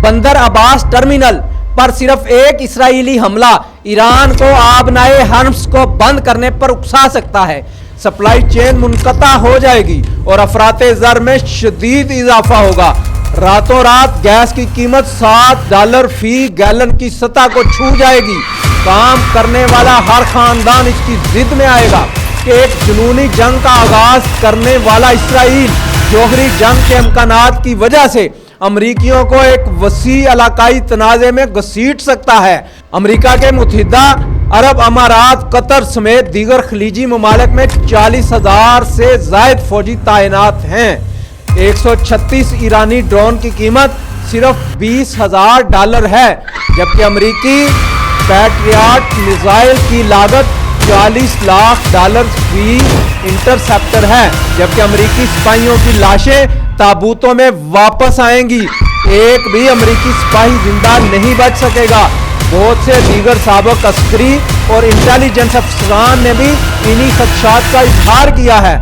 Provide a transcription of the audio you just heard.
बंदर अब्बास टर्मिनल पर सिर्फ एक इसराइली हमला ईरान को आबनाए हर्म्स को बंद करने पर उकसा सकता है। सप्लाई चेन मुनक़ता हो जाएगी और अफराते ज़र में शदीद इजाफा होगा। रातों रात गैस की कीमत $7 फी गैलन की सतह को छू जाएगी। काम करने वाला हर खानदान इसकी जिद में आएगा कि एक जुनूनी जंग का आगाज करने वाला इसराइल जौहरी जंग के इम्कानात की वजह से अमरीकियों को एक वसी इलाकाई तनाज़े में घसीट सकता है। अमरीका के मुत्तहिदा अरब अमारात, कतर समेत दीगर खलीजी ममालिक में 40,000 से ज़ायद फौजी तैनात हैं। 136 ईरानी ड्रोन की कीमत सिर्फ $20,000 है, जबकि अमरीकी पैट्रियट मिसाइल की लागत $40 लाख फी इंटरसेप्टर है, जबकि अमरीकी सिपाहियों की लाशें ताबूतों में वापस आएंगी। एक भी अमरीकी सिपाही जिंदा नहीं बच सकेगा। बहुत से दीगर साबिक अस्करी और इंटेलिजेंस अफसरान ने भी इन्हीं खदशात का इजहार किया है।